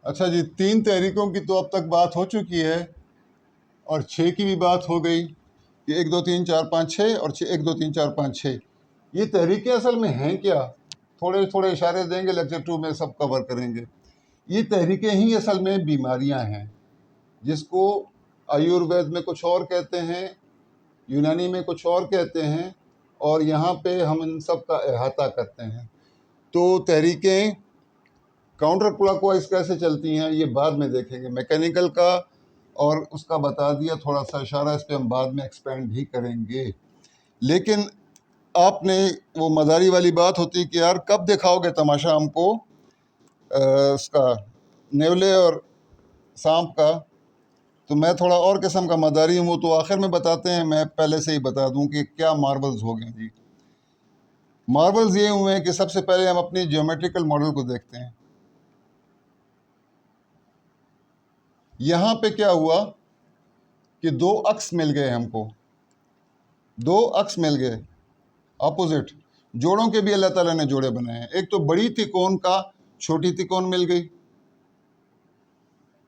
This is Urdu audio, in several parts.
اچھا جی، 3 تحریکوں کی تو اب تک بات ہو چکی ہے اور 6 کی بھی بات ہو گئی کہ 1 2 3 4 5 6 اور 1 2 3 4 5 6۔ یہ تحریکیں اصل میں ہیں کیا؟ تھوڑے تھوڑے اشارے دیں گے، لیکچر 2 میں سب کور کریں گے۔ یہ تحریکیں ہی اصل میں بیماریاں ہیں، جس کو آیوروید میں کچھ اور کہتے ہیں، یونانی میں کچھ اور کہتے ہیں، اور یہاں پہ ہم ان سب کا احاطہ کرتے ہیں۔ تو تحریکیں کاؤنٹر کلاک وائز کیسے چلتی ہیں یہ بعد میں دیکھیں گے۔ میکینیکل کا اور اس کا بتا دیا تھوڑا سا اشارہ، اس پہ ہم بعد میں ایکسپینڈ بھی کریں گے۔ لیکن آپ نے وہ مداری والی بات ہوتی کہ یار کب دکھاؤ گے تماشا ہم کو اس کا نیولے اور سانپ کا؟ تو میں تھوڑا اور قسم کا مداری ہوں، تو آخر میں بتاتے ہیں، میں پہلے سے ہی بتا دوں کہ کیا مارولز ہو گئے جی۔ مارولز یہ ہوئے ہیں کہ سب سے پہلے ہم اپنی جیومیٹریکل ماڈل کو دیکھتے ہیں۔ یہاں پہ کیا ہوا کہ 2 اکس مل گئے، ہم کو 2 اکس مل گئے اپوزٹ۔ جوڑوں کے بھی اللہ تعالیٰ نے جوڑے بنائے ہیں۔ ایک تو بڑی تکون کا چھوٹی تکون مل گئی،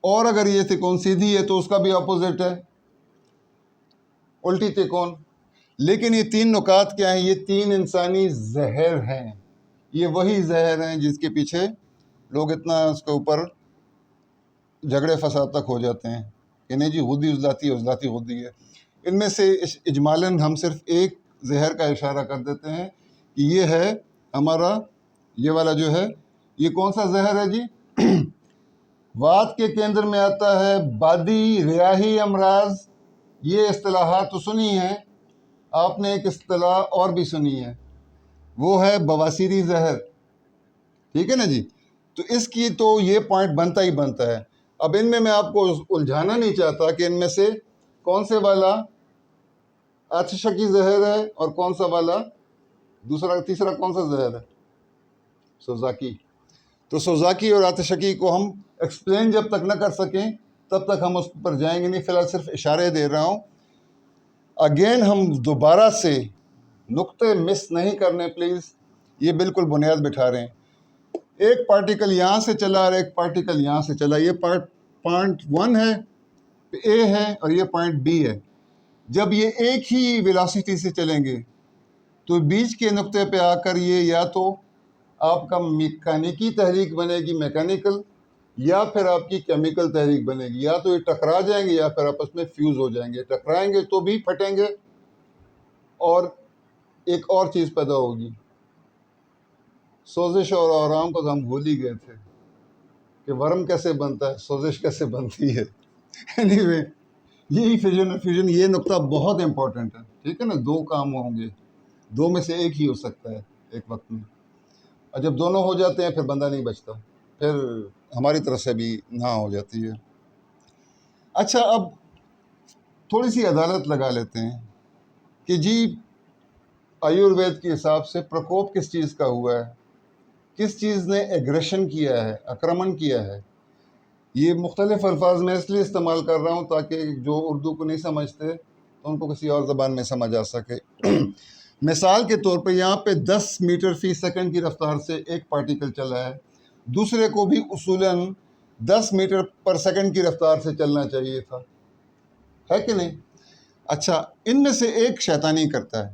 اور اگر یہ تکون سیدھی ہے تو اس کا بھی اپوزٹ ہے الٹی تکون۔ لیکن یہ 3 نکات کیا ہیں؟ یہ 3 انسانی زہر ہیں۔ یہ وہی زہر ہیں جس کے پیچھے لوگ اتنا اس کے اوپر جھگڑے فساد تک ہو جاتے ہیں کہ نہیں جی غدی عضلاتی ہے، عضلاتی غدی ہے۔ ان میں سے اجمالاً ہم صرف ایک زہر کا اشارہ کر دیتے ہیں کہ یہ ہے ہمارا، یہ والا جو ہے، یہ کون سا زہر ہے جی؟ وات کے کیندر میں آتا ہے بادی ریاحی امراض۔ یہ اصطلاحات تو سنی ہیں آپ نے، ایک اصطلاح اور بھی سنی ہے، وہ ہے بواسیری زہر، ٹھیک ہے نا جی؟ تو اس کی تو یہ پوائنٹ بنتا ہی بنتا ہے۔ اب ان میں آپ کو الجھانا نہیں چاہتا کہ ان میں سے کون سے والا آتشکی زہر ہے اور کون سا والا تیسرا کون سا زہر ہے؟ سوزاکی۔ تو سوزاکی اور آتشکی کو ہم ایکسپلین جب تک نہ کر سکیں تب تک ہم اس پر جائیں گے نہیں، فی الحال صرف اشارے دے رہا ہوں۔ اگین ہم دوبارہ سے نقطے مس نہیں کرنے پلیز، یہ بالکل بنیاد بٹھا رہے ہیں۔ ایک پارٹیکل یہاں سے چلا اور ایک پارٹیکل یہاں سے چلا، یہ پوائنٹ 1 ہے، اے ہے، اور یہ پوائنٹ بی ہے۔ جب یہ ایک ہی ویلاسٹی سے چلیں گے تو بیچ کے نقطے پہ آ کر یہ یا تو آپ کا میکانیکی تحریک بنے گی، میکینیکل، یا پھر آپ کی کیمیکل تحریک بنے گی۔ یا تو یہ ٹکرا جائیں گے یا پھر آپس میں فیوز ہو جائیں گے۔ ٹکرائیں گے تو بھی پھٹیں گے، اور ایک اور چیز پیدا ہوگی، سوزش اور آرام کو تو ہم بھول ہی گئے تھے کہ ورم کیسے بنتا ہے، سوزش کیسے بنتی ہے۔ anyway، یہی فیوژن اور فیوژن، یہ نقطہ بہت امپورٹنٹ ہے، ٹھیک ہے نا؟ 2 کام ہوں گے، 2 میں سے ایک ہی ہو سکتا ہے ایک وقت میں، اور جب دونوں ہو جاتے ہیں پھر بندہ نہیں بچتا، پھر ہماری طرف سے بھی نہ ہو جاتی ہے۔ اچھا، اب تھوڑی سی عدالت لگا لیتے ہیں کہ جی آیوروید کے حساب سے پرکوپ کس چیز کا ہوا ہے، کس چیز نے ایگریشن کیا ہے، اکرمن کیا ہے۔ یہ مختلف الفاظ میں اس لیے استعمال کر رہا ہوں تاکہ جو اردو کو نہیں سمجھتے تو ان کو کسی اور زبان میں سمجھ آ سکے۔ مثال کے طور پہ یہاں پہ 10 میٹر فی سیکنڈ کی رفتار سے ایک پارٹیکل چلا ہے، دوسرے کو بھی اصولاً 10 میٹر پر سیکنڈ کی رفتار سے چلنا چاہیے تھا، ہے کہ نہیں؟ اچھا، ان میں سے ایک شیطانی کرتا ہے،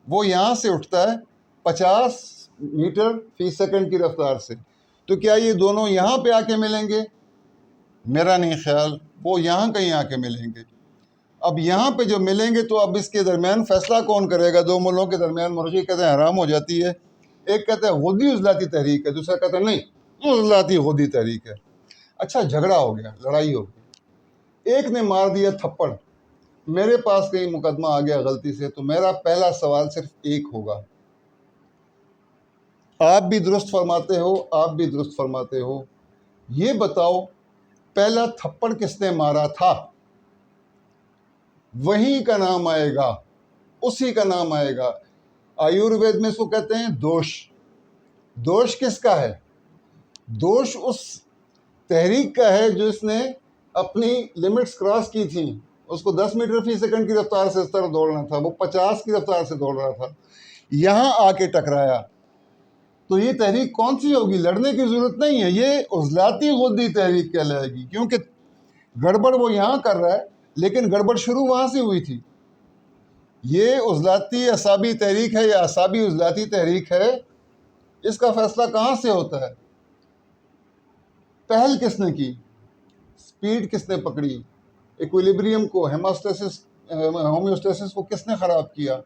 وہ یہاں سے اٹھتا ہے 50 میٹر فی سیکنڈ کی رفتار سے، تو کیا یہ دونوں یہاں پہ آ کے ملیں گے؟ میرا نہیں خیال، وہ یہاں کہیں آ کے ملیں گے۔ اب یہاں پہ جو ملیں گے تو اب اس کے درمیان فیصلہ کون کرے گا؟ 2 ملکوں کے درمیان مرغی کہتے ہیں حرام ہو جاتی ہے۔ ایک کہتا ہے غدی عضلاتی تحریک ہے، دوسرا کہتا ہے نہیں عضلاتی غدی تحریک ہے۔ اچھا، جھگڑا ہو گیا، لڑائی ہو گئی، ایک نے مار دیا تھپڑ، میرے پاس کہیں مقدمہ آ گیا غلطی سے، تو میرا پہلا سوال صرف ایک ہوگا، آپ بھی درست فرماتے ہو، آپ بھی درست فرماتے ہو، یہ بتاؤ پہلا تھپڑ کس نے مارا تھا؟ وہی کا نام آئے گا، اسی کا نام آئے گا۔ آیوروید میں اس کو کہتے ہیں دوش۔ دوش کس کا ہے؟ دوش اس تحریک کا ہے جو اس نے اپنی لمٹس کراس کی تھیں۔ اس کو 10 میٹر فی سیکنڈ کی رفتار سے اس طرح دوڑنا تھا، وہ 50 کی رفتار سے دوڑ رہا تھا، یہاں آ کے ٹکرایا، تو یہ تحریک کون سی ہوگی؟ لڑنے کی ضرورت نہیں ہے، یہ عضلاتی غدی تحریک کہلائے گی، کیونکہ گڑبڑ وہ یہاں کر رہا ہے لیکن گڑبڑ شروع وہاں سے ہوئی تھی۔ یہ عضلاتی اعصابی تحریک ہے یا اعصابی عضلاتی تحریک ہے، اس کا فیصلہ کہاں سے ہوتا ہے؟ پہل کس نے کی؟ سپیڈ کس نے پکڑی؟ ایکویلیبریم کو، ہومیوسٹیسس کو کس نے خراب کیا؟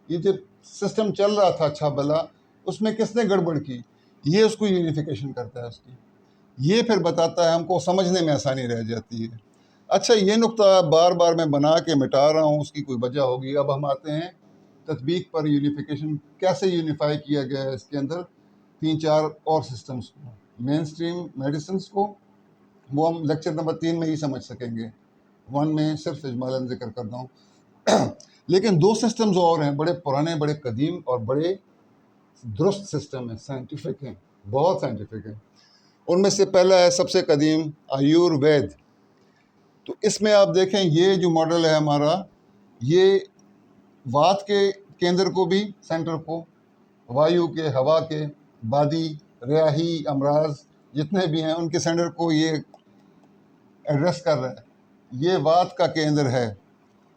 یہ جو سسٹم چل رہا تھا اچھا بھلا، اس میں کس نے گڑبڑ کی؟ یہ اس کو یونیفیکیشن کرتا ہے اس کی، یہ پھر بتاتا ہے، ہم کو سمجھنے میں آسانی رہ جاتی ہے۔ اچھا یہ نقطہ بار بار میں بنا کے مٹا رہا ہوں، اس کی کوئی وجہ ہوگی۔ اب ہم آتے ہیں تطبیق پر، یونیفیکیشن کیسے یونیفائی کیا گیا ہے اس کے اندر 3-4 اور سسٹمز کو، مین سٹریم میڈیسنز کو، وہ ہم لیکچر نمبر 3 میں ہی سمجھ سکیں گے، 1 میں صرف اجمالاً ذکر کر رہا ہوں۔ لیکن 2 سسٹمز اور ہیں، بڑے پرانے، بڑے قدیم اور بڑے درست سسٹم ہیں، سائنٹیفک ہیں، بہت سائنٹیفک ہیں۔ ان میں سے پہلا ہے سب سے قدیم آیوروید۔ تو اس میں آپ دیکھیں یہ جو ماڈل ہے ہمارا، یہ وات کے کیندر کو بھی، سینٹر کو، وایو کے، ہوا کے، بادی، ریاحی امراض جتنے بھی ہیں ان کے سینٹر کو یہ ایڈریس کر رہا ہے۔ یہ وات کا کیندر ہے،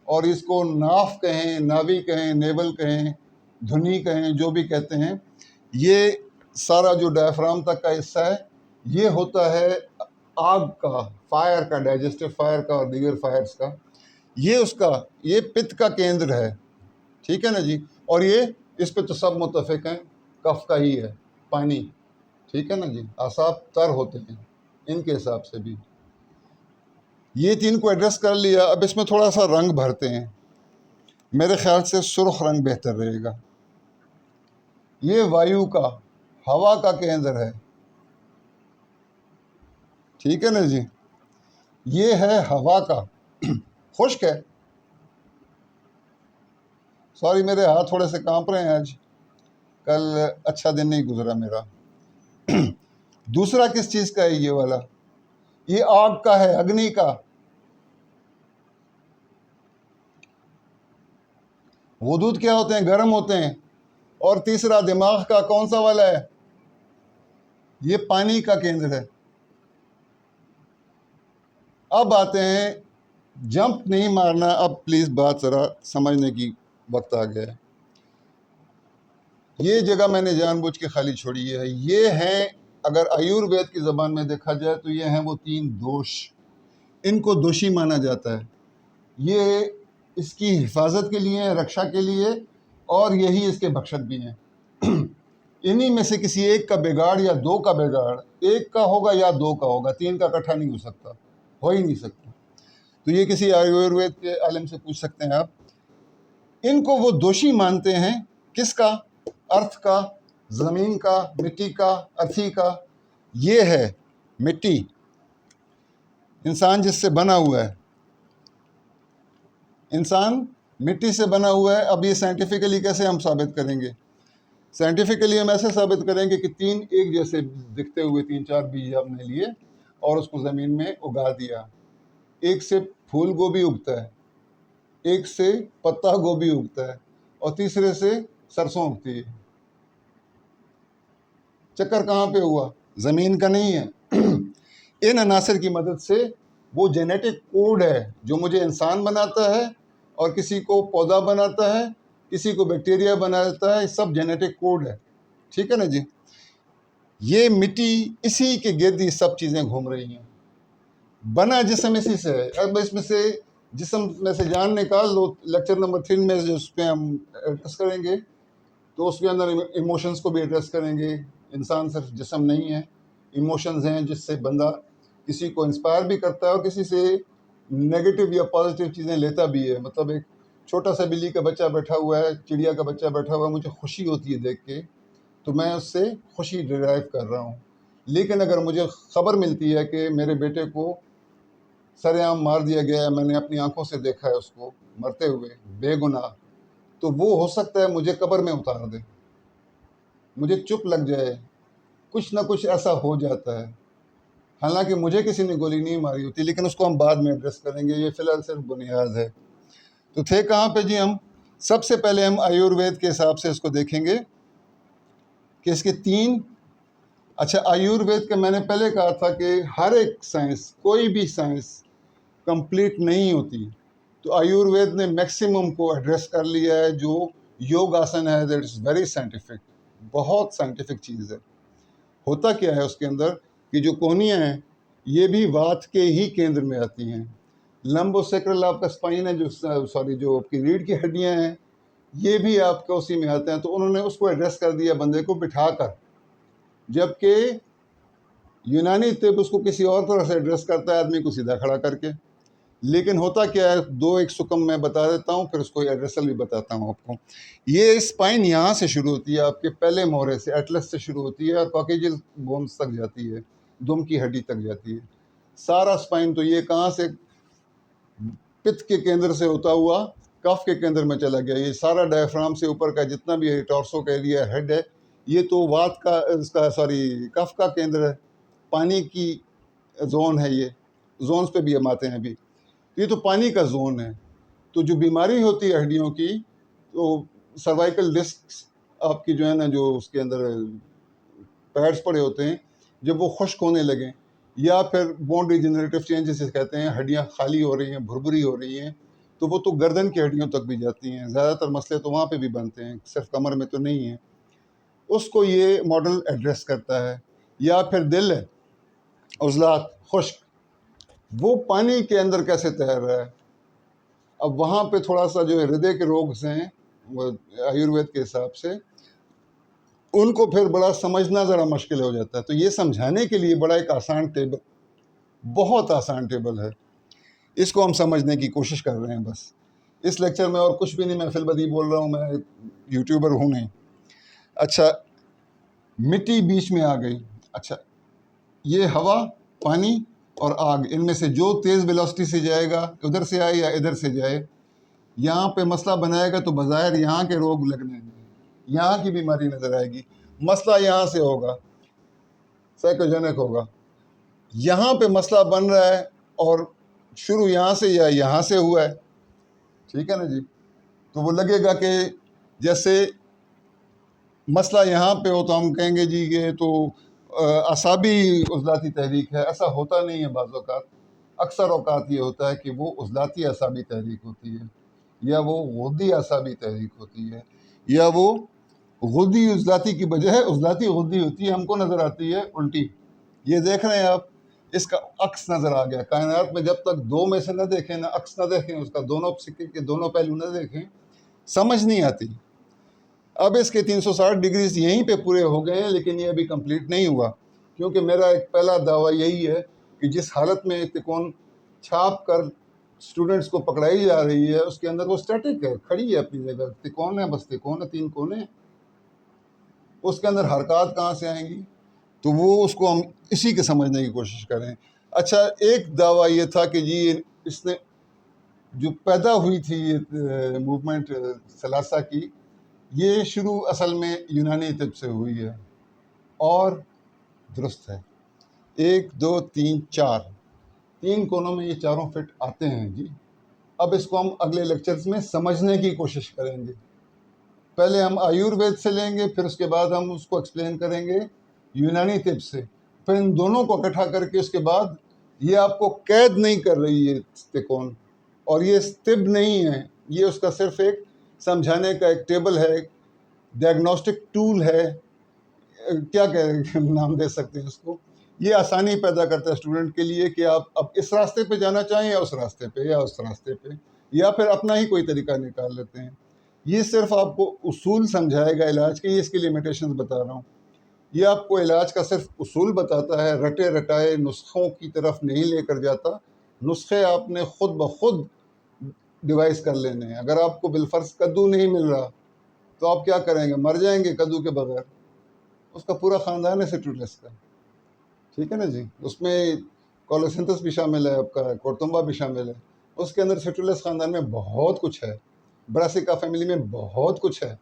اور اس کو ناف کہیں، ناوی کہیں، نیول کہیں، دھنی کہیں، جو بھی کہتے ہیں، یہ سارا جو ڈائفرام تک کا حصہ ہے یہ ہوتا ہے آگ کا، فائر کا، ڈائجسٹو فائر کا اور دیگر فائرز کا، یہ اس کا، یہ پت کا کیندر ہے، ٹھیک ہے نا جی۔ اور یہ اس پہ تو سب متفق ہیں، کف کا ہی ہے، پانی، ٹھیک ہے نا جی۔ اعصاب تر ہوتے ہیں ان کے حساب سے بھی۔ یہ 3 کو ایڈریس کر لیا، اب اس میں تھوڑا سا رنگ بھرتے ہیں، میرے خیال سے سرخ رنگ بہتر رہے گا۔ یہ وایو کا، ہوا کا کیندر ہے، ٹھیک ہے نا جی۔ یہ ہے ہوا کا، خشک ہے، سوری میرے ہاتھ تھوڑے سے کانپ رہے ہیں آج، کل اچھا دن نہیں گزرا میرا۔ دوسرا کس چیز کا ہے یہ والا؟ یہ آگ کا ہے، اگنی کا، غدود کیا ہوتے ہیں؟ گرم ہوتے ہیں۔ اور تیسرا دماغ کا کون سا والا ہے؟ یہ پانی کا کیندر ہے۔ اب آتے ہیں، جمپ نہیں مارنا، اب پلیز بات ذرا سمجھنے کی وقت آ گیا ہے۔ یہ جگہ میں نے جان بوجھ کے خالی چھوڑی ہے۔ یہ ہیں، اگر آیوروید کی زبان میں دیکھا جائے تو یہ ہیں وہ 3 دوش، ان کو دوشی مانا جاتا ہے۔ یہ اس کی حفاظت کے لیے، رکشا کے لیے، اور یہی اس کے بخشک بھی ہیں۔ انہی میں سے کسی ایک کا بگاڑ یا 2 کا بگاڑ، ایک کا ہوگا یا 2 کا ہوگا، 3 کا اکٹھا نہیں ہو سکتا، ہو ہی نہیں سکتا۔ تو یہ کسی آیوروید کے عالم سے پوچھ سکتے ہیں آپ۔ ان کو وہ دوشی مانتے ہیں، کس کا؟ ارتھ کا، زمین کا، مٹی کا، ارتھی کا۔ یہ ہے مٹی، انسان جس سے بنا ہوا ہے، انسان مٹی سے بنا ہوا ہے۔ اب یہ سائنٹیفکلی کیسے ہم ثابت کریں گے؟ سائنٹیفکلی ہم ایسے ثابت کریں گے کہ 3 ایک جیسے دکھتے ہوئے 3-4 بیج ہم نے لیے اور اس کو زمین میں اگا دیا۔ ایک سے پھول گوبھی اگتا ہے، ایک سے پتا گوبھی اگتا ہے، اور تیسرے سے سرسوں اگتی ہے۔ چکر کہاں پہ ہوا؟ زمین کا نہیں ہے۔ ان عناصر کی مدد سے وہ جینیٹک کوڈ ہے جو مجھے انسان بناتا ہے، اور کسی کو پودا بناتا ہے، کسی کو بیکٹیریا بناتا ہے، سب جینیٹک کوڈ ہے، ٹھیک ہے نا جی۔ یہ مٹی، اسی کے گرد یہ سب چیزیں گھوم رہی ہیں۔ بنا جسم اسی سے ہے۔ اب اس میں سے جسم میں سے جان نکال لو، لیکچر نمبر 3 میں جو اس پہ ہم ایڈریس کریں گے تو اس کے اندر ایموشنز کو بھی ایڈریس کریں گے۔ انسان صرف جسم نہیں ہے، ایموشنز ہیں جس سے بندہ کسی کو انسپائر بھی کرتا ہے اور کسی سے نیگیٹو یا پازیٹیو چیزیں لیتا بھی ہے۔ مطلب ایک چھوٹا سا بلی کا بچہ بیٹھا ہوا ہے، چڑیا کا بچہ بیٹھا ہوا ہے، مجھے خوشی ہوتی ہے دیکھ کے، تو میں اس سے خوشی ڈرائیو کر رہا ہوں۔ لیکن اگر مجھے خبر ملتی ہے کہ میرے بیٹے کو سر عام مار دیا گیا ہے، میں نے اپنی آنکھوں سے دیکھا ہے اس کو مرتے ہوئے بے گناہ، تو وہ ہو سکتا ہے مجھے قبر میں اتار دے، مجھے چپ لگ جائے، کچھ نہ کچھ ایسا ہو جاتا ہے۔ حالانکہ مجھے کسی نے گولی نہیں ماری ہوتی، لیکن اس کو ہم بعد میں ایڈریس کریں گے، یہ فی الحال صرف بنیاد ہے۔ تو تھے کہاں پہ جی؟ ہم سب سے پہلے ہم آیوروید کے حساب سے اس کو دیکھیں گے کہ اس کے 3 اچھا آیوروید کا میں نے پہلے کہا تھا کہ ہر ایک سائنس، کوئی بھی سائنس کمپلیٹ نہیں ہوتی، تو آیوروید نے میکسیمم کو ایڈریس کر لیا ہے. جو یوگ آسن ہے دیٹ از ویری سائنٹیفک، بہت سائنٹیفک چیز ہے. ہوتا کیا ہے اس کے اندر کہ جو کونیاں ہیں یہ بھی وات کے ہی کیندر میں آتی ہیں. لمبو سیکرل آپ کا اسپائن ہے، جو آپ کی ریڑھ کی ہڈیاں ہیں، یہ بھی آپ کا اسی میں آتے ہیں. تو انہوں نے اس کو ایڈریس کر دیا بندے کو بٹھا کر، جبکہ یونانی طب اس کو کسی اور طرح سے ایڈریس کرتا ہے، آدمی کو سیدھا کھڑا کر کے. لیکن ہوتا کیا ہے، 2 سکم میں بتا دیتا ہوں، پھر اس کو ایڈریسل بھی بتاتا ہوں آپ کو. یہ اسپائن یہاں سے شروع ہوتی ہے، آپ کے پہلے مورے سے، ایٹلس سے شروع ہوتی ہے اور کاکیجل بونز تک جاتی ہے، دم کی ہڈی تک جاتی ہے. سارا اسپائن تو یہ کہاں سے، پت کے کیندر سے ہوتا ہوا کف کے کیندر میں چلا گیا. یہ سارا ڈائفرام سے اوپر کا جتنا بھی ٹارسو کا ایریا ہیڈ ہے، یہ تو وات کا کف کا کیندر ہے، پانی کی زون ہے. یہ زونز پہ بھی ہم آتے ہیں ابھی. یہ تو پانی کا زون ہے. تو جو بیماری ہوتی ہے ہڈیوں کی، تو سروائکل ڈسک آپ کی جو ہے نا، جو اس کے اندر پیڈز پڑے ہوتے ہیں، جب وہ خشک ہونے لگیں، یا پھر بون ڈیجنریٹو چینج جسے کہتے ہیں، ہڈیاں خالی ہو رہی ہیں، بھربھری ہو رہی ہیں، تو وہ تو گردن کی ہڈیوں تک بھی جاتی ہیں. زیادہ تر مسئلے تو وہاں پہ بھی بنتے ہیں، صرف کمر میں تو نہیں ہیں. اس کو یہ ماڈل ایڈریس کرتا ہے. یا پھر دل ہے، عضلات خشک، وہ پانی کے اندر کیسے تیر رہا ہے. اب وہاں پہ تھوڑا سا جو ہردے کے روگ ہیں آیوروید کے حساب سے، ان کو پھر بڑا سمجھنا ذرا مشکل ہو جاتا ہے. تو یہ سمجھانے کے لیے بڑا ایک آسان ٹیبل، بہت آسان ٹیبل ہے. اس کو ہم سمجھنے کی کوشش کر رہے ہیں بس اس لیکچر میں، اور کچھ بھی نہیں. میں فی البدی بول رہا ہوں، میں یوٹیوبر ہوں نہیں. اچھا، مٹی بیچ میں آ گئی. اچھا، یہ ہوا، پانی اور آگ، ان میں سے جو تیز ویلوسٹی سے جائے گا، ادھر سے آئے یا ادھر سے جائے، یہاں پہ مسئلہ بنائے گا تو بظاہر یہاں کے روگ لگنے گے، یہاں کی بیماری نظر آئے گی. مسئلہ یہاں سے ہوگا، سائیکوجینک ہوگا. یہاں پہ مسئلہ بن رہا ہے اور شروع یہاں سے یا یہاں سے ہوا ہے، ٹھیک ہے نا جی. تو وہ لگے گا کہ جیسے مسئلہ یہاں پہ ہو تو ہم کہیں گے جی یہ تو اعصابی عضلاتی تحریک ہے. ایسا ہوتا نہیں ہے. بعض اوقات، اکثر اوقات یہ ہوتا ہے کہ وہ عضلاتی اعصابی تحریک ہوتی ہے، یا وہ غدی اعصابی تحریک ہوتی ہے، یا وہ غدی عضلاتی کی بجائے عضلاتی غدی ہوتی ہے. ہم کو نظر آتی ہے الٹی. یہ دیکھ رہے ہیں آپ، اس کا عکس نظر آ گیا. کائنات میں جب تک 2 میں سے نہ دیکھیں، نہ عکس نہ دیکھیں، اس کا دونوں سکے کے دونوں پہلو نہ دیکھیں، سمجھ نہیں آتی. اب اس کے 360 ڈگریز یہیں پہ پورے ہو گئے ہیں، لیکن یہ ابھی کمپلیٹ نہیں ہوا، کیونکہ میرا ایک پہلا دعویٰ یہی ہے کہ جس حالت میں تکون چھاپ کر اسٹوڈنٹس کو پکڑائی جا رہی ہے، اس کے اندر وہ اسٹیٹک ہے، کھڑی ہے اپنی جگہ. تکون ہے، بس تکون ہے، 3 کونے. اس کے اندر حرکات کہاں سے آئیں گی؟ تو وہ اس کو ہم اسی کے سمجھنے کی کوشش کریں. اچھا، ایک دعویٰ یہ تھا کہ جی اس نے جو پیدا ہوئی تھی یہ موومنٹ ثلاثہ کی، یہ شروع اصل میں یونانی طب سے ہوئی ہے، اور درست ہے. 1 2 3 4 3 کونوں میں یہ چاروں فٹ آتے ہیں جی. اب اس کو ہم اگلے لیکچرز میں سمجھنے کی کوشش کریں گے. پہلے ہم آیوروید سے لیں گے، پھر اس کے بعد ہم اس کو ایکسپلین کریں گے یونانی طب سے. پھر ان دونوں کو اکٹھا کر کے اس کے بعد، یہ آپ کو قید نہیں کر رہی ہے تکون، اور یہ طب نہیں ہے، یہ اس کا صرف ایک سمجھانے کا ایک ٹیبل ہے، ڈائگنوسٹک ٹول ہے، کیا نام دے سکتے ہیں اس کو. یہ آسانی پیدا کرتا ہے اسٹوڈنٹ کے لیے کہ آپ اب اس راستے پہ جانا چاہیں یا اس راستے پہ، یا اس راستے پہ، یا پھر اپنا ہی کوئی طریقہ نکال لیتے ہیں. یہ صرف آپ کو اصول سمجھائے گا علاج کے. یہ اس کی لیمیٹیشنز بتا رہا ہوں. یہ آپ کو علاج کا صرف اصول بتاتا ہے، رٹے رٹائے نسخوں کی طرف نہیں لے کر جاتا. نسخے آپ نے خود بخود ڈیوائز کر لینے ہیں. اگر آپ کو بالفرض کدو نہیں مل رہا تو آپ کیا کریں گے؟ مر جائیں گے کدو کے بغیر. اس کا پورا خاندان ہے سٹرولیس کا، ٹھیک ہے نا جی. اس میں کولوسینتھس بھی شامل ہے، آپ کا کورتمبا بھی شامل ہے. اس کے اندر سٹرولیس خاندان میں بہت کچھ ہے، براسیکا فیملی میں بہت کچھ ہے.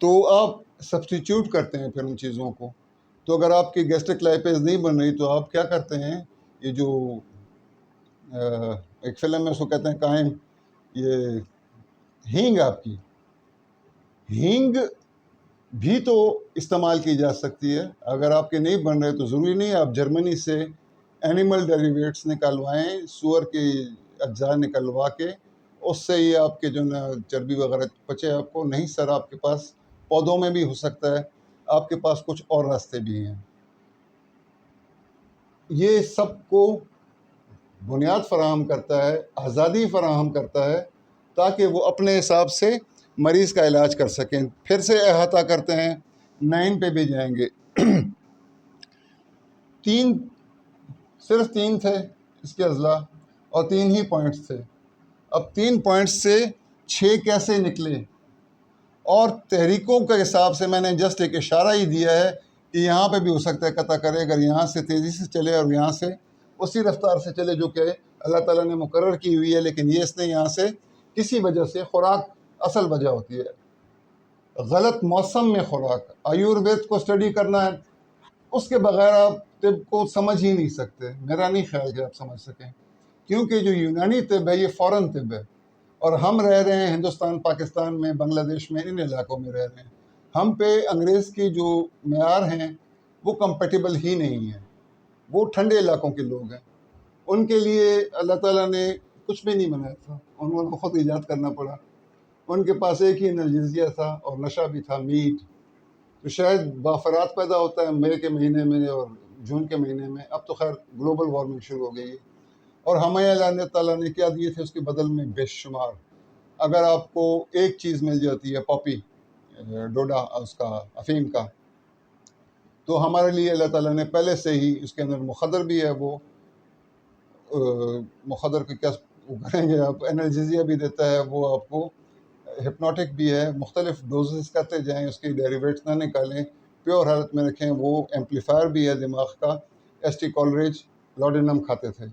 تو آپ سبسٹیچیوٹ کرتے ہیں پھر ان چیزوں کو. تو اگر آپ کی گیسٹرک لائپیز نہیں بن رہی تو آپ کیا کرتے ہیں؟ یہ جو ایک فلم میں اس کو کہتے ہیں قائم، یہ ہینگ، آپ کی ہینگ بھی تو استعمال کی جا سکتی ہے. اگر آپ کے نہیں بن رہے تو ضروری نہیں آپ جرمنی سے اینیمل ڈیریویٹس نکلوائیں، سور کے اجزاء نکلوا کے اس سے ہی آپ کے جو نا چربی وغیرہ پچے آپ کو. نہیں سر، آپ کے پاس پودوں میں بھی ہو سکتا ہے، آپ کے پاس کچھ اور راستے بھی ہیں. یہ سب کو بنیاد فراہم کرتا ہے، آزادی فراہم کرتا ہے تاکہ وہ اپنے حساب سے مریض کا علاج کر سکیں. پھر سے احاطہ کرتے ہیں، 9 پہ بھی جائیں گے. صرف 3 تھے اس کے اضلاع اور 3 ہی پوائنٹس تھے. اب 3 پوائنٹس سے 6 کیسے نکلے؟ اور تحریکوں کے حساب سے میں نے جسٹ ایک اشارہ ہی دیا ہے کہ یہاں پہ بھی ہو سکتا ہے قطع کرے، اگر یہاں سے تیزی سے چلے اور یہاں سے اسی رفتار سے چلے جو کہ اللہ تعالیٰ نے مقرر کی ہوئی ہے، لیکن یہ اس نے یہاں سے کسی وجہ سے، خوراک اصل وجہ ہوتی ہے، غلط موسم میں خوراک. آیوروید کو اسٹڈی کرنا ہے، اس کے بغیر آپ طب کو سمجھ ہی نہیں سکتے. میرا نہیں خیال کہ آپ سمجھ سکیں، کیونکہ جو یونانی طب ہے یہ فورن طب ہے، اور ہم رہ رہے ہیں ہندوستان، پاکستان میں، بنگلہ دیش میں، ان علاقوں میں رہ رہے ہیں. ہم پہ انگریز کی جو معیار ہیں وہ کمپیٹیبل ہی نہیں ہیں. وہ ٹھنڈے علاقوں کے لوگ ہیں، ان کے لیے اللہ تعالیٰ نے کچھ بھی نہیں بنایا تھا، انہوں کو خود ایجاد کرنا پڑا. ان کے پاس ایک ہی انرجیزیا تھا اور نشہ بھی تھا، میٹ. تو شاید بافرات پیدا ہوتا ہے مئی کے مہینے میں اور جون کے مہینے میں. اب تو خیر گلوبل وارمنگ شروع ہو گئی ہے، اور ہمیں اللہ تعالیٰ نے کیا دیے تھے اس کے بدل میں بے شمار. اگر آپ کو ایک چیز مل جاتی ہے، پاپی، ڈوڈا اس کا، افیم کا، تو ہمارے لیے اللہ تعالیٰ نے پہلے سے ہی اس کے اندر مخدر بھی ہے. وہ مخدر کے کیا وہ کریں گے آپ، انرجیزیا بھی دیتا ہے وہ آپ کو، ہپنوٹک بھی ہے. مختلف ڈوزز کرتے جائیں، اس کی ڈیریویٹس نہ نکالیں، پیور حالت میں رکھیں. وہ ایمپلیفائر بھی ہے دماغ کا. ایس ٹی کالریج لاڈینم کھاتے تھے،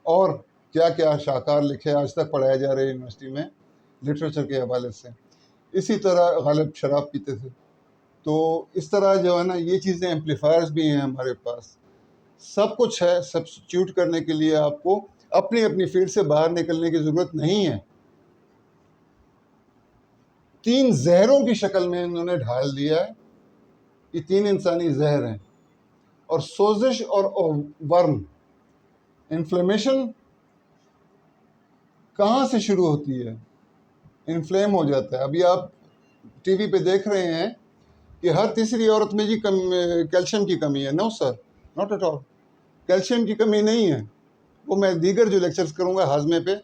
اور کیا کیا شاہکار لکھے آج تک پڑھایا جا رہے یونیورسٹی میں لٹریچر کے حوالے سے. اسی طرح غالب شراب پیتے تھے. تو اس طرح جو ہے نا یہ چیزیں ایمپلیفائرز بھی ہیں ہمارے پاس، سب کچھ ہے. سبسٹیوٹ کرنے کے لیے آپ کو اپنی اپنی فیلڈ سے باہر نکلنے کی ضرورت نہیں ہے. 3 زہروں کی شکل میں انہوں نے ڈھال دیا ہے. یہ 3 انسانی زہر ہیں. اور سوزش اور ورم، انفلیمیشن کہاں سے شروع ہوتی ہے؟ انفلیم ہو جاتا ہے. ابھی آپ ٹی وی پہ دیکھ رہے ہیں کہ ہر تیسری عورت میں جی کیلشیم کی کمی ہے. نو سر، ناٹ ایٹ آل. کیلشیم کی کمی نہیں ہے. وہ میں دیگر جو لیکچرز کروں گا ہاضمے پہ،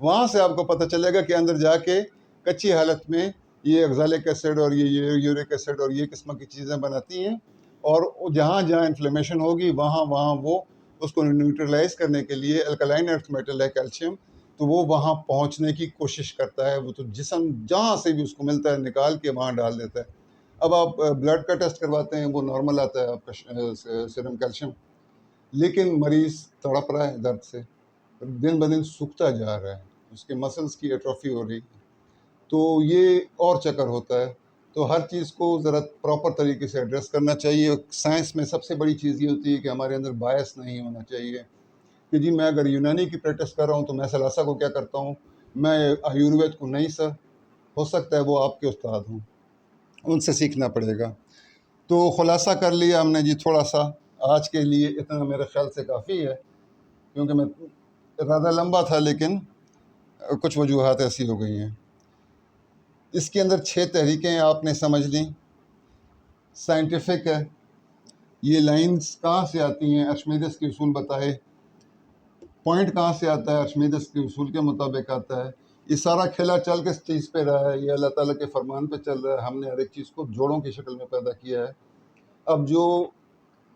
وہاں سے آپ کو پتہ چلے گا کہ اندر جا کے کچی حالت میں یہ اگزالک ایسڈ اور یہ یورک ایسڈ اور یہ قسم کی چیزیں بناتی ہیں، اور جہاں جہاں انفلیمیشن ہوگی وہاں وہاں وہ اس کو نیوٹرلائز کرنے کے لیے، الکلائن ارتھ میٹل ہے کیلشیم، تو وہ وہاں پہنچنے کی کوشش کرتا ہے. وہ تو جسم جہاں سے بھی اس کو ملتا ہے نکال کے وہاں ڈال دیتا ہے. اب آپ بلڈ کا ٹیسٹ کرواتے ہیں، وہ نارمل آتا ہے آپ کا سیرم کیلشیم، لیکن مریض تڑپ رہا ہے درد سے، دن بدن سوکھتا جا رہا ہے، اس کے مسلز کی ایٹروفی ہو رہی ہے. تو یہ اور چکر ہوتا ہے. تو ہر چیز کو ذرا پراپر طریقے سے ایڈریس کرنا چاہیے. سائنس میں سب سے بڑی چیز یہ ہوتی ہے کہ ہمارے اندر بایس نہیں ہونا چاہیے کہ جی میں اگر یونانی کی پریکٹس کر رہا ہوں تو میں سلاسا کو کیا کرتا ہوں، میں آیوروید کو نہیں. سر ہو سکتا ہے وہ آپ کے استاد ہوں، ان سے سیکھنا پڑے گا. تو خلاصہ کر لیا ہم نے جی تھوڑا سا. آج کے لیے اتنا میرے خیال سے کافی ہے، کیونکہ میں زیادہ لمبا تھا لیکن کچھ وجوہات ایسی ہو گئی ہیں. اس کے اندر 6 تحریکیں آپ نے سمجھ لیں. سائنٹیفک ہے. یہ لائنز کہاں سے آتی ہیں؟ ارشمیدس کے اصول بتائے. پوائنٹ کہاں سے آتا ہے؟ ارشمیدس کے اصول کے مطابق آتا ہے. یہ سارا کھیلا چل کس چیز پہ رہا ہے؟ یہ اللہ تعالیٰ کے فرمان پہ چل رہا ہے. ہم نے ہر ایک چیز کو جوڑوں کی شکل میں پیدا کیا ہے. اب جو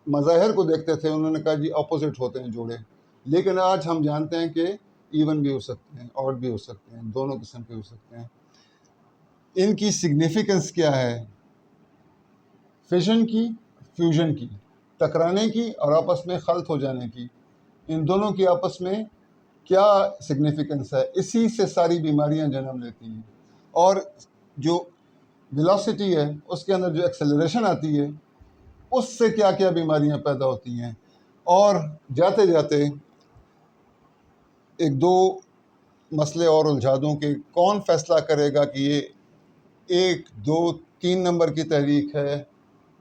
مظاہر کو دیکھتے تھے انہوں نے کہا جی اپوزٹ ہوتے ہیں جوڑے، لیکن آج ہم جانتے ہیں کہ ایون بھی ہو سکتے ہیں، آڈ بھی ہو سکتے ہیں، دونوں قسم کے ہو سکتے ہیں. ان کی سگنیفیکنس کیا ہے؟ فیشن کی، فیوژن کی، ٹکرانے کی اور آپس میں خلط ہو جانے کی. ان دونوں کی آپس میں کیا سگنیفیکنس ہے؟ اسی سے ساری بیماریاں جنم لیتی ہیں. اور جو ویلاسٹی ہے اس کے اندر جو ایکسلریشن آتی ہے اس سے کیا کیا بیماریاں پیدا ہوتی ہیں. اور جاتے جاتے ایک دو مسئلے اور الجھا دوں کہ کون فیصلہ کرے گا کہ یہ 1 2 3 نمبر کی تحریک ہے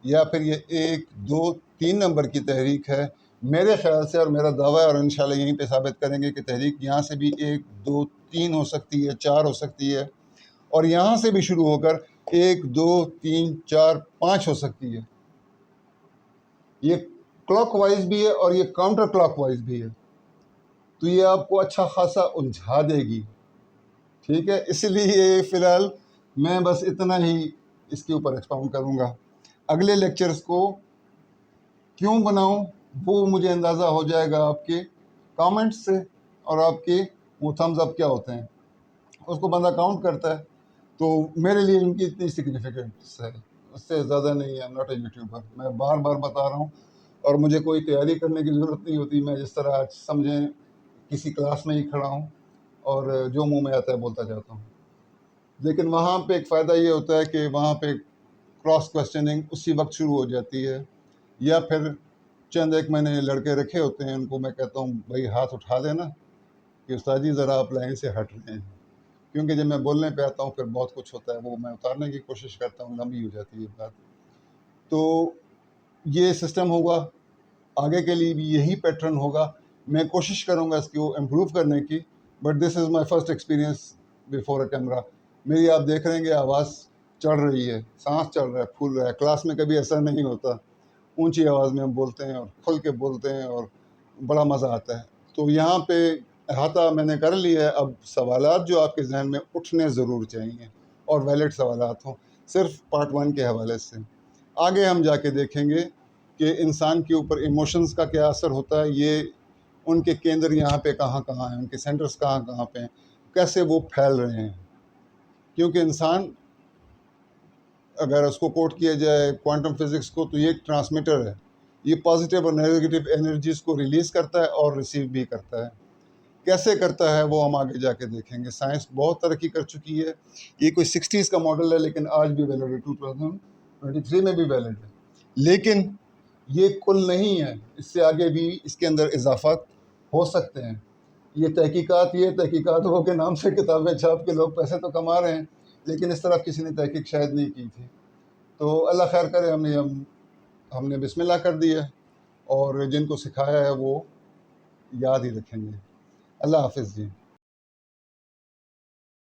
یا پھر یہ 1 2 3 نمبر کی تحریک ہے، میرے خیال سے اور میرا دعویٰ ہے، اور انشاءاللہ یہیں پہ ثابت کریں گے کہ تحریک یہاں سے بھی 1 2 3 ہو سکتی ہے، 4 ہو سکتی ہے، اور یہاں سے بھی شروع ہو کر 1 2 3 4 5 ہو سکتی ہے۔ یہ کلاک وائز بھی ہے اور یہ کاؤنٹر کلاک وائز بھی ہے، تو یہ آپ کو اچھا خاصا الجھا دے گی، ٹھیک ہے۔ اس لیے فی الحال میں بس اتنا ہی اس کے اوپر ایکسپاؤنڈ کروں گا۔ اگلے لیکچرز کو کیوں بناؤں وہ مجھے اندازہ ہو جائے گا آپ کے کامنٹس سے، اور آپ کے وہ تھمز اپ کیا ہوتے ہیں، اس کو بندہ کاؤنٹ کرتا ہے۔ تو میرے لیے ان کی اتنی سگنیفیکنس ہے، اس سے زیادہ نہیں ہے۔ ناٹ اے یوٹیوبر، میں بار بار بتا رہا ہوں، اور مجھے کوئی تیاری کرنے کی ضرورت نہیں ہوتی۔ میں جس طرح آج سمجھیں کسی کلاس میں ہی کھڑا ہوں اور جو منہ میں آتا ہے بولتا جاتا ہوں، لیکن وہاں پہ ایک فائدہ یہ ہوتا ہے کہ وہاں پہ کراس کویسچننگ اسی وقت شروع ہو جاتی ہے، یا پھر چند ایک میں نے لڑکے رکھے ہوتے ہیں، ان کو میں کہتا ہوں بھائی ہاتھ اٹھا دینا کہ استاد جی ذرا آپ لائن سے ہٹ رہے ہیں، کیونکہ جب میں بولنے پہ آتا ہوں پھر بہت کچھ ہوتا ہے، وہ میں اتارنے کی کوشش کرتا ہوں، لمبی ہو جاتی ہے بات۔ تو یہ سسٹم ہوگا، آگے کے لیے بھی یہی پیٹرن ہوگا۔ میں کوشش کروں گا اس کو امپروو کرنے کی، but this is my first experience before a camera. میری آپ دیکھ رہے ہیں کہ آواز چڑھ رہی ہے، سانس چڑھ رہا ہے، پھول رہا ہے۔ کلاس میں کبھی ایسا نہیں ہوتا، اونچی آواز میں ہم بولتے ہیں اور کھل کے بولتے ہیں اور بڑا مزہ آتا ہے۔ تو یہاں پہ احاطہ میں نے کر لیا ہے۔ اب سوالات جو آپ کے ذہن میں اٹھنے ضرور چاہیے، اور ویلڈ سوالات ہوں، صرف پارٹ 1 کے حوالے سے۔ آگے ہم جا کے دیکھیں گے کہ انسان کے اوپر ایموشنز کا کیا اثر ہوتا ہے، یہ ان کے کیندر یہاں پہ کہاں کہاں ہیں، ان کے سینٹرز کہاں کہاں پہ ہیں، کیسے وہ پھیل رہے ہیں۔ کیونکہ انسان، اگر اس کو کوٹ کیا جائے کوانٹم فزکس کو، تو یہ ایک ٹرانسمیٹر ہے، یہ پازیٹیو اور نیگیٹو انرجیز کو ریلیز کرتا ہے اور ریسیو بھی کرتا ہے۔ کیسے کرتا ہے وہ ہم آگے جا کے دیکھیں گے۔ سائنس بہت ترقی کر چکی ہے، یہ کوئی 60s کا ماڈل ہے لیکن آج بھی ویلڈ ہے، 2023 میں بھی ویلڈ ہے، لیکن یہ کل نہیں ہے، اس سے آگے بھی اس کے اندر اضافات ہو سکتے ہیں۔ یہ تحقیقات وہ کے نام سے کتابیں چھاپ کے لوگ پیسے تو کما رہے ہیں، لیکن اس طرح کسی نے تحقیق شاید نہیں کی تھی۔ تو اللہ خیر کرے، ہم نے بسم اللہ کر دی ہے، اور جن کو سکھایا ہے وہ یاد ہی رکھیں گے۔ اللہ حافظ جی۔